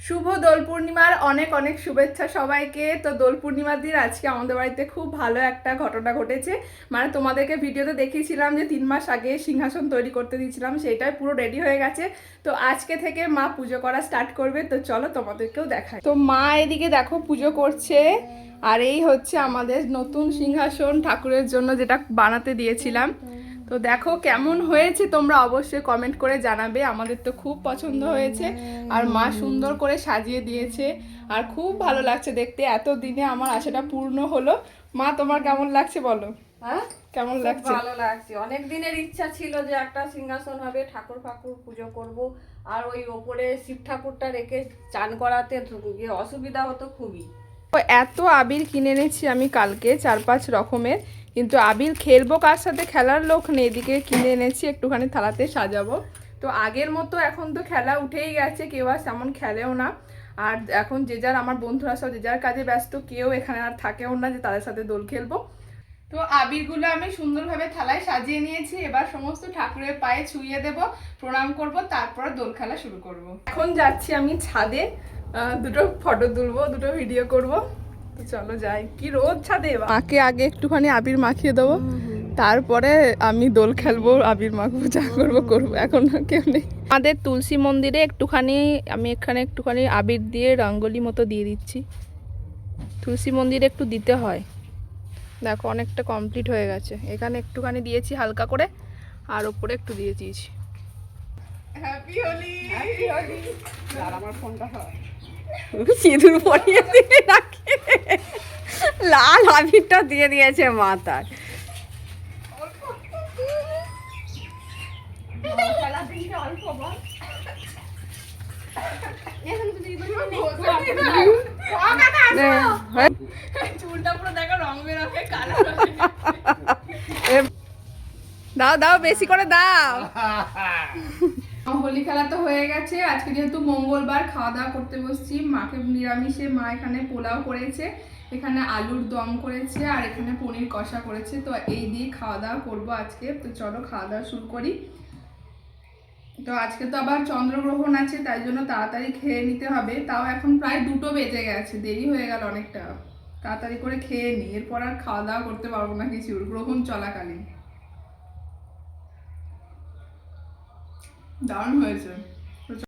শুভ দোল পূর্ণিমার অনেক অনেক শুভেচ্ছা সবাইকে। তো দোল পূর্ণিমার দিন আজকে আমাদের বাড়িতে খুব ভালো একটা ঘটনা ঘটেছে। মানে তোমাদেরকে ভিডিওতে দেখিয়েছিলাম যে 3 মাস আগে সিংহাসন তৈরি করতে দিয়েছিলাম, সেটাই পুরো রেডি হয়ে গেছে। তো আজকে থেকে মা পুজো করা স্টার্ট করবে, তো চলো তোমাদেরকেও দেখাই। তো মা এদিকে দেখো পুজো করছে, আর এই হচ্ছে আমাদের নতুন সিংহাসন ঠাকুরের জন্য যেটা বানাতে দিয়েছিলাম। তো দেখো কেমন হয়েছে, তোমরা অবশ্যই কমেন্ট করে জানাবে। আমাদের তো খুব পছন্দ হয়েছে, আর মা সুন্দর করে সাজিয়ে দিয়েছে, আর খুব ভালো লাগছে দেখতে। এত দিনে আমার আশাটা পূর্ণ হলো। মা তোমার কেমন লাগছে বলো? হ্যাঁ, কেমন লাগছে? ভালো লাগছে। অনেক দিনের ইচ্ছা ছিল যে একটা সিংহাসন হবে, ঠাকুর ফাকুর পুজো করব, আর ওই ওপরে শিব ঠাকুরটা রেখে চান করাতে অসুবিধা হতো খুবই। তো এত আবির কিনে এনেছি আমি কালকে 4-5 রকমের, কিন্তু আবির খেলবো কার সাথে, খেলার লোক নেই। এদিকে কিনে এনেছি একটুখানি থালাতে সাজাবো। তো আগের মতো এখন তো খেলা উঠেই গেছে, কেউ আর তেমন খেলেও না। আর এখন যে যার, আমার বন্ধুরা সব যে যার কাজে ব্যস্ত, কেউ এখানে আর থাকেও না যে তাদের সাথে দোল খেলবো। তো আবিরগুলো আমি সুন্দরভাবে থালায় সাজিয়ে নিয়েছি। এবার সমস্ত ঠাকুরের পায়ে ছুঁয়ে দেব, প্রণাম করব, তারপর দোল খেলা শুরু করব। এখন যাচ্ছি আমি ছাদে, দুটো ফটো তুলবো, দুটো ভিডিও করব। তো চলো যাই। কি রোদ ছাদে! মাকে আগে একটুখানি আবির মাখিয়ে দেবো, তারপরে আমি দোল খেলবো, আবির মাখবো, যা করবো। এখন কেউ নেই। আমাদের তুলসী মন্দিরে একটুখানি আমি এখানে একটুখানি আবির দিয়ে রঙ্গোলি মতো দিয়ে দিচ্ছি। তুলসী মন্দিরে একটু দিতে হয়। দেখো অনেকটা কমপ্লিট হয়ে গেছে। এখানে একটুখানি দিয়েছি হালকা করে, আর ওপরে একটু দিয়ে দিয়েছি। হ্যাপি হোলি! হ্যাপি হোলি! আর আমার ফোনটা হয় সিঁদুর পরিয়ে দিয়ে রাখে, লাল আবিরটা দিয়ে দিয়েছে মাথায়। অল্প বল। চুলটা পুরো দেখো রং বেরঙের কালার। দাও দাও, বেশি করে দাও। হোলি খেলা তো হয়ে গেছে। আজকে যেহেতু মঙ্গলবার, খাওয়া দাওয়া করতে বসছি। মাকে নিরামিষে মা এখানে পোলাও করেছে, এখানে আলুর দম করেছে, আর এখানে পনির কষা করেছে। তো এই দিয়ে খাওয়া দাওয়া করবো আজকে। তো চলো খাওয়া দাওয়া শুরু করি। তো আজকে তো আবার চন্দ্রগ্রহণ আছে, তাই জন্য তাড়াতাড়ি খেয়ে নিতে হবে। তাও এখন প্রায় 2টো বেজে গেছে, দেরি হয়ে গেল অনেকটা। তাড়াতাড়ি করে খেয়ে নিই, এরপর আর খাওয়া দাওয়া করতে পারবো না কিছু, গ্রহণ চলাকালীন। দারুণ হয়েছে।